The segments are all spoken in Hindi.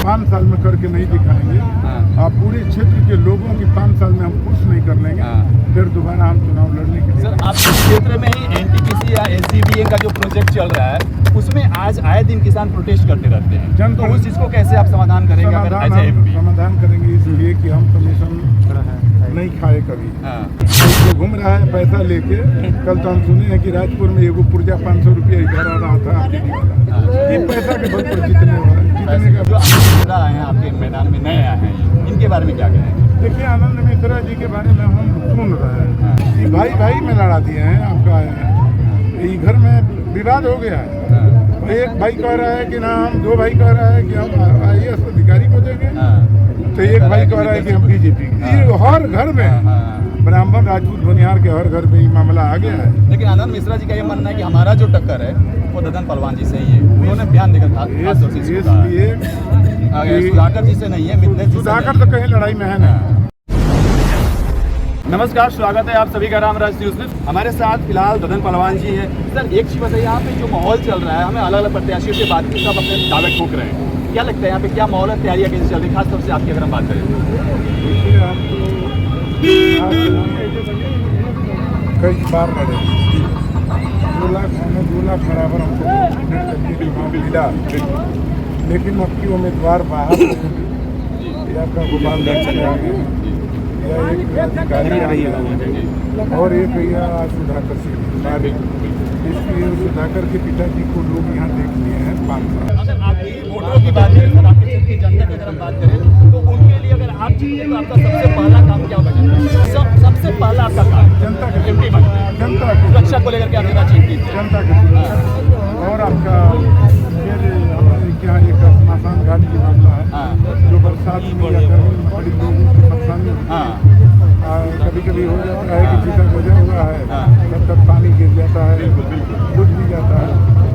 5 साल में करके नहीं दिखाएंगे, आप पूरे क्षेत्र के लोगों की 5 साल में हम खुश नहीं कर लेंगे, फिर दोबारा हम चुनाव लड़ने के लिए। सर, आपके क्षेत्र में ही एनटीपीसी या एससीबीए का जो प्रोजेक्ट चल रहा है, उसमें आज आए दिन किसान प्रोटेस्ट करते रहते हैं, तो उस चीज को कैसे आप समाधान करेंगे? समाधान करेंगे इसलिए कि हम कमीशन नहीं खाए कभी। तो घूम रहा है पैसा लेके। कल तो हम सुने हैं कि राजपुर में एगो पुर्जा 500 रुपया इधर आ रहा था ये पैसा के बल पर जीतने का। जो मिश्रा आए हैं आपके मैदान में, नए आए हैं, इनके बारे में क्या कहें? देखिए, आनंद मिश्रा जी के बारे में हम सुन रहे हैं कि भाई भाई में लड़ा दिए हैं। आपका ये घर में विवाद हो गया है। एक भाई कह रहा है कि ना, हम 2 भाई कह रहा है कि हम IAS अधिकारी को देंगे, तो एक भाई कह रहा है कि हम बीजेपी। ये हर घर में ब्राह्मण राजपूत बनियार के हर घर में ये मामला आ गया है। लेकिन आनंद मिश्रा जी का ये मानना है कि हमारा जो टक्कर है वो ददन पहलवान जी से ही है। उन्होंने बयान देकर इसलिए सुधाकर जी से नहीं है, सुधाकर तो कहीं लड़ाई में है ना। नमस्कार, स्वागत है आप सभी का रामराज न्यूज में। हमारे साथ फिलहाल ददन पहलवान जी हैं। सर, एक चीज बताइए, यहाँ पे जो माहौल चल रहा है, हमें अलग अलग प्रत्याशियों से बात की, सब अपने दावे ठोक रहे हैं। क्या लगता है यहाँ पे क्या माहौल है, तैयारियां कैसे चल रही है, खासतौर से आपकी अगर हम बात करें? देखिए, आप कई बार लड़े, 2 लाख बराबर हमको चुनाव मिला, लेकिन अब की उम्मीदवार बाहर या का गोपालगंज चले आ गए, या एक अधिकारी आ गया और एक भैया सुधाकर सिंह। इसलिए सुधाकर के पिताजी को लोग यहाँ देख लिए हैं 5 साल। अगर आपकी वोटरों की बात करें, आपके क्षेत्र की जनता की अगर हम बात करें, तो उनके लिए अगर आप जीते तो आपका सबसे पहला काम क्या होगा? सबसे पहला आपका काम जनता के सुरक्षा को लेकर के आप जनता के और आपका क्या एक स्मशान घाट की मामला है, जो बरसात में या गर्मी में बड़ी लोगों की परेशानी कभी कभी हो जाता है कि जिधर वजह हुआ है तब तक पानी गिर जाता है, डूब भी जाता है।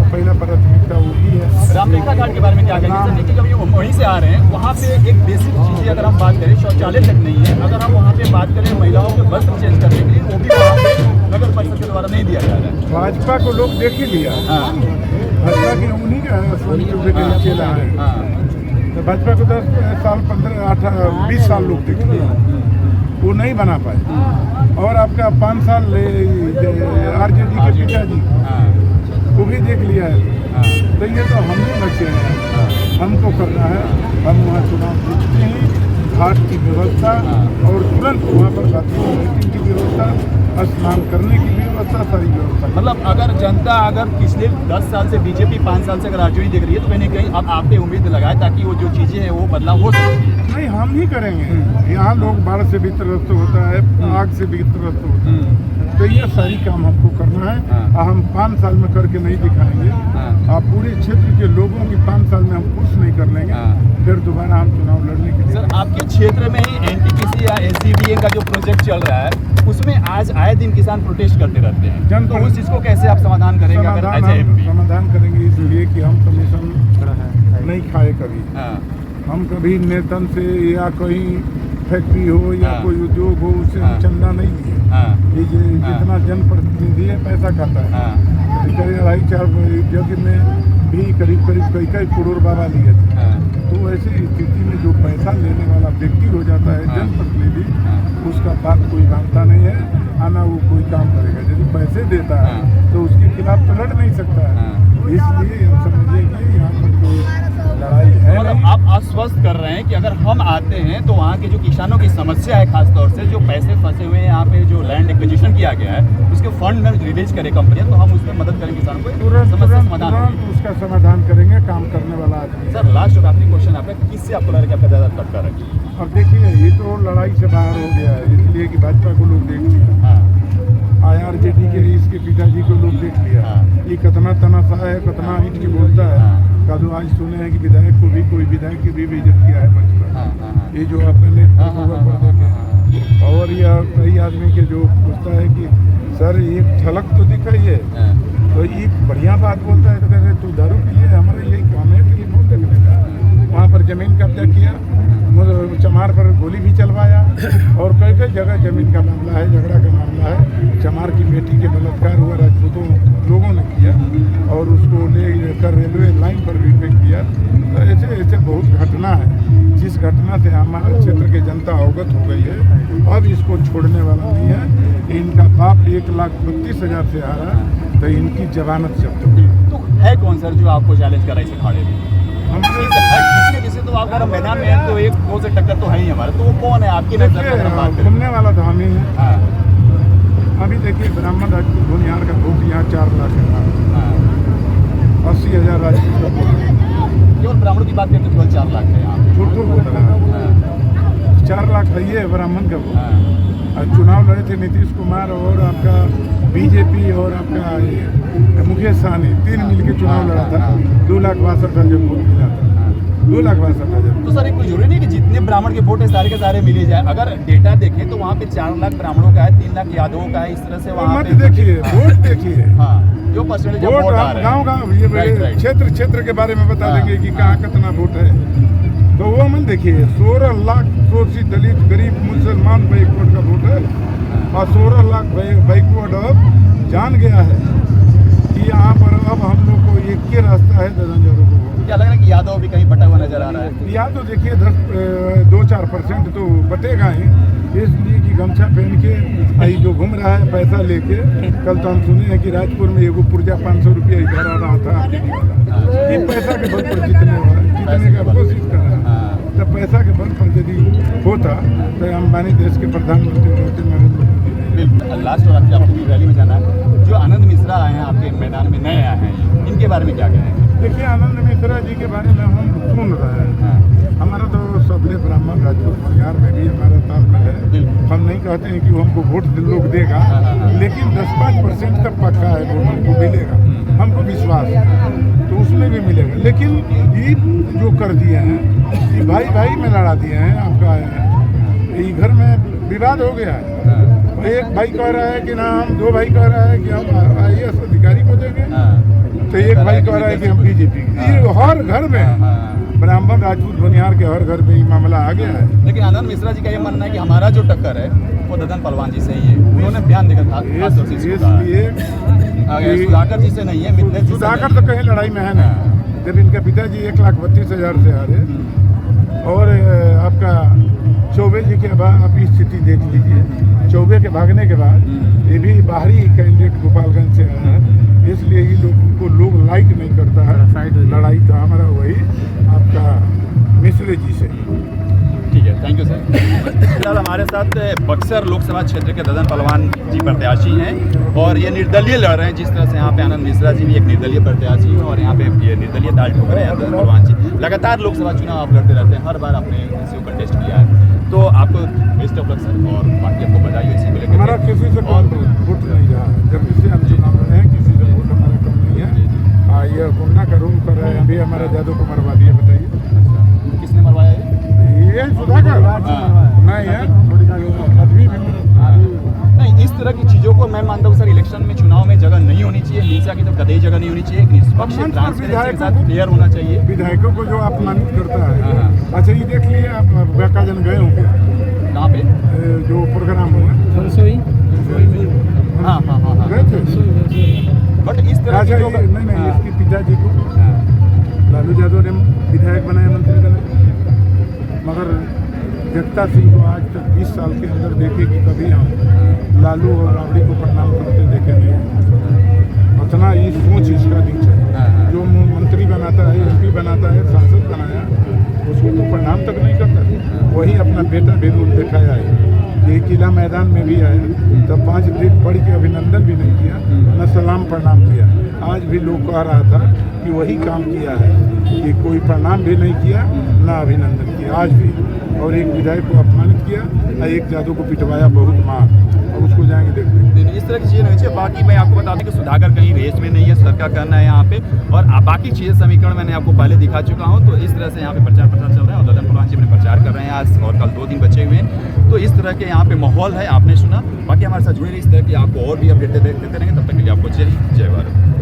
पहला प्राथमिकता वही है। रामरेखा घाट के बारे में क्या कहेंगे? देखिए, जब ये वहीं से आ रहे हैं, वहाँ पे एक बेसिक चीज़ें अगर हम बात करें, शौचालय तक नहीं है। अगर हम वहाँ पे बात करें महिलाओं के वस्त्र चेंज करने के लिए, वो भी वहाँ पे नगर परिषद के द्वारा नहीं दिया जा रहा है। भाजपा को लोग देख ही लिया, भाजपा की उन्हीं का चौबे के नीचे रहा है। तो भाजपा को 10 साल 15 18 20 साल लोग देख लिया, वो नहीं बना पाए। और आपका 5 साल RJD के पिताजी वो भी देख लिया है। तो ये तो हम ही बचे हैं, हमको करना है। हम वहाँ चुनाव जीतते हैं, घाट की व्यवस्था और तुरंत वहाँ पर मीटिंग की व्यवस्था, स्नान करने की व्यवस्था, सारी व्यवस्था। मतलब अगर जनता अगर पिछले 10 साल से बीजेपी 5 साल से अगर RJD देख रही है, तो कहीं ना कहीं अब आप पे उम्मीद लगाए ताकि वो जो चीज़ें हैं वो बदलाव हो सकती है। नहीं, हम ही करेंगे। यहाँ लोग बाढ़ से भी त्रस्त होता है, आग से भी त्रस्त होता है, तो ये सारी काम हमको करना है। हम 5 साल में करके नहीं दिखाएंगे, आप पूरे क्षेत्र के लोगों की 5 साल में हम खुश नहीं कर लेंगे, फिर दोबारा हम चुनाव लड़ने के लिए। सर, आपके क्षेत्र में ही एनटीपीसी या एससीबीए का जो प्रोजेक्ट चल रहा है, उसमें आज आए दिन किसान प्रोटेस्ट करते रहते हैं, तो उस चीज को कैसे आप समाधान करेंगे? समाधान करेंगे इसलिए कि हम कमीशन नहीं खाए कभी। हम कभी नेतन से या कहीं फैक्ट्री हो या कोई उद्योग हो, उससे हम चंदा नहीं दिए। ये जितना जनप्रतिनिधि है पैसा खाता है, 2.5-4 जगह में भी करीब कई करोड़ बाबा लिए थे। तो ऐसी स्थिति में जो पैसा लेने वाला व्यक्ति हो जाता है जनप्रतिनिधि, उसका बात कोई मानता नहीं है, आना वो कोई काम करेगा। यदि पैसे देता है तो उसके खिलाफ तो लड़ नहीं सकता है। इसलिए हम समझिए कि यहाँ पर कोई लड़ाई है नहीं। आप आश्वस्त कर रहे हैं कि अगर हम आते हैं तो वहाँ के जो किसानों की समस्या है, खासतौर से जो पैसे फंसे हुए हैं, यहाँ पे जो लैंड एक्विजिशन किया गया है, उसके फंड में रिलीज करे कंपनियां, तो हम उसमें मदद करें किसानों को, तुरंत उसका समाधान करेंगे, काम करने वाला आदमी। सर, लास्ट और आखिरी क्वेश्चन आपका, किससे आपको लग रहा है आपका ज़्यादा टक्कर है? अब देखिए, ये तो लड़ाई से बाहर हो गया है, इसलिए कि भाजपा को लोग देख लिया, IRJD के इसके पिताजी को लोग देख लिया, ये कितना तनाशा है, कितना ईंट की बोलता है। कल आज सुने हैं कि विधायक को भी कोई विधायक की भी इज्जत किया है मंच पर, ये जो अपने और यह कई आदमी के जो पूछता है कि सर एक झलक तो दिख रही है, तो ये बढ़िया बात बोलता है, तो कहते तू दारू पी लिया, हमारा यही काम है कि वोट देने का। वहाँ पर जमीन कब्जा किया, चमार पर गोली भी चलवाया, और कई जगह जमीन का मामला है, झगड़ा का मामला है। चमार की बेटी के बलात्कार हुआ, राजपूतों लोगों ने किया और उसको ले कर रेलवे लाइन पर भी फेंक दिया। तो ऐसे बहुत घटना है। इस घटना से हमारे क्षेत्र की जनता अवगत हो गई है। अब इसको छोड़ने वाला नहीं है। इनका बाप 1,32,000 से आ रहा है तो इनकी जमानत जब्त होगी। तो है कौन सर जो आपको चैलेंज कर रहा है इस अखाड़े में? हमारे किसी तो आप अगर मैदान में है तो एक दो से टक्कर तो है ही हमारा, तो वो कौन है आपकी नजर में अगर हम बात करें? घूमने वाला तो हम ही है। हाँ, अभी देखिए ब्राह्मण राजपूत भूनिहार का वोट यहाँ 4 लाख है, हाँ। 80,000 राजपूत का वोट है। केवल ब्राह्मणों की बात करते केवल 4 लाख है यहाँ पे। झूठ बोल रहा है। हाँ, 4 लाख है ये ब्राह्मण का वोट। हाँ, और चुनाव लड़े थे नीतीश कुमार और आपका बीजेपी और आपका ये मुकेश सहनी, 3 मिलकर चुनाव लड़ा था। 2,62,000 वोट मिला था। 2,62,000। तो सर एक कोई जरूरी नहीं कि जितने ब्राह्मण के वोट है सारे के सारे मिले जाए। अगर डेटा देखें तो वहाँ पे 4 लाख ब्राह्मणों का है, 3 लाख यादवों का है, इस तरह से वहाँ मत पे देखिए, वोट देखिए। हाँ, जो परसेंटेज वोट वोट आ हम रहे गाँव हैं। गाँव ये राइट, राइट। क्षेत्र के बारे में बता हाँ, देंगे कि कहाँ कितना वोट है। तो वो मत देखिए, 16 लाख शोषित दलित गरीब मुसलमान बैकवर्ड का वोट है और 16 लाख बैकवर्ड अब जान गया है कि यहाँ पर अब हम लोग को एक ही रास्ता है ददन यादव को वोट। क्या लग रहा है कि यादव भी कहीं बटा हुआ नजर आ रहा है? या तो देखिए 2-4% तो बटेगा ही, इसलिए कि गमछा पहन के आई जो घूम रहा है पैसा लेके। कल तो हम सुने हैं कि राजपुर में एगो पुर्जा 500 रुपया इधर आ रहा था ये पैसा के बल पर जीतने का कोशिश कर रहा है। हाँ, तो पैसा के बल पर यदि होता तो अंबानी देश के प्रधानमंत्री होते नरेंद्र मोदी। बिल्कुल। लास्ट और आपकी रैली में जाना है, जो आनंद मिश्रा आए हैं आपके मैदान में, नए आए हैं, इनके बारे में क्या कहेंगे? देखिए आनंद मिश्रा जी के बारे में हम सुन रहे हैं। हाँ, हमारा तो सबले ब्राह्मण राजपूत परिवार में भी हमारा तालमेल है। हम नहीं कहते हैं कि वो हमको वोट लोग देगा, लेकिन 10-5% तक पक्का है वोट हमको मिलेगा, हमको विश्वास है, तो उसमें भी मिलेगा। लेकिन ये जो कर दिए हैं कि भाई में लड़ा दिए हैं, आपका ये घर में विवाद हो गया है। एक भाई कह रहा है कि ना हम, 2 भाई कह रहा है कि हम IAS अधिकारी को देंगे, तो एक भाई कह रहा है कि हम बीजेपी। ये हर घर में ब्राह्मण राजपूत बनिहार के हर घर में ये मामला आ गया है। लेकिन आनंद मिश्रा जी का ये मानना है कि हमारा जो टक्कर है वो ददन पहलवान जी से ही है। उन्होंने बयान देकर खास तौर से इसको कहा है। इसलिए सुधाकर जी से नहीं है, मिथिलेश जी से सुधाकर नहीं तो कहीं लड़ाई में है ना। जब इनके पिताजी 1,32,000 से आ रहे और आपका चौबे जी के बाद आप स्थिति देख लीजिए। चौबे के भागने के बाद ये भी बाहरी कैंडिडेट गोपालगंज से आया है, इसलिए ये लोग लाइक नहीं करता है। लड़ाई तो हमारा वही आपका मिश्रे जी से। ठीक है, थैंक यू सर। फिलहाल हमारे साथ बक्सर लोकसभा क्षेत्र के ददन पहलवान जी प्रत्याशी हैं और ये निर्दलीय लड़ रहे हैं। जिस तरह से यहाँ पे आनंद मिश्रा जी भी एक निर्दलीय प्रत्याशी हैं और यहाँ पे ये निर्दलीय दाल ठोक रहे हैं ददन पहलवान जी। लगातार लोकसभा चुनाव आप लड़ते रहते हैं, हर बार आपने इसी को कंटेस्ट किया है, तो आपको बेस्ट ऑफ लक सर और बाकी आपको बधाई इसी को हमारा लेकर। किसी से वोट नहीं रहा, जब से हम चुनाव लड़े हैं किसी से वोट हमारा कम नहीं है। ये गुमना का रूम कर रहे हैं, अभी हमारा जादव को मरवा दिए। बताइए किसने मरवाया ये? ये सुधाकर नहीं है, अभी भी नहीं, इस तरह की चीज़ों को मैं मानता हूँ सर, इलेक्शन में चुनाव में जगह नहीं होनी चाहिए, हिंसा की तो कतई जगह नहीं होनी चाहिए, एक निष्पक्ष ट्रांसपेरेंसी के साथ क्लियर होना चाहिए। विधायकों को जो अपमानित करता है। अच्छा ये देख लिए आप बेका जन गए होंगे कहाँ पे? जो प्रोग्राम हुआ हाँ गए थे। बट इस तरह अच्छा की जो नहीं इसके पिताजी को लालू यादव ने विधायक बनाया, मंत्री बनाया, मगर जगता सिंह को आज तक 20 साल के अंदर देखे कि कभी हम लालू और राबड़ी को प्रणाम करते देखे नहीं। उतना ये सोच इसका नीचे है। जो मंत्री बनाता है, MP बनाता है, सांसद बनाया, उसको तो प्रणाम तक नहीं करता। वही अपना बेटा बेरूल दिखाया है। ये किला मैदान में भी आया तब 5 दिन पढ़ के अभिनंदन भी नहीं किया, न सलाम प्रणाम किया। आज भी लोग कह रहा था कि वही काम किया है कि कोई प्रणाम भी नहीं किया न अभिनंदन किया आज भी, और एक विधायक को अपमानित किया और एक जादू को पिटवाया बहुत मार, और उसको जाएंगे देखते। इस तरह की चीज़ें नहीं चाहिए। बाकी मैं आपको बता दूं कि सुधाकर कहीं रेस में नहीं है, सरकार करना है यहाँ पे, और बाकी चीज़ें समीकरण मैंने आपको पहले दिखा चुका हूँ। तो इस तरह से यहाँ पे प्रचार चल रहा है और ददन पहलवान जी अपने प्रचार कर रहे हैं आज, और कल 2 दिन बचे हुए हैं। तो इस तरह के यहाँ पे माहौल है, आपने सुना। बाकी हमारे साथ जुड़े रहिए, इस तरह की आपको और भी अपडेट देखते रहेंगे। तब तक के लिए आपको जय हिंद, जय भारत।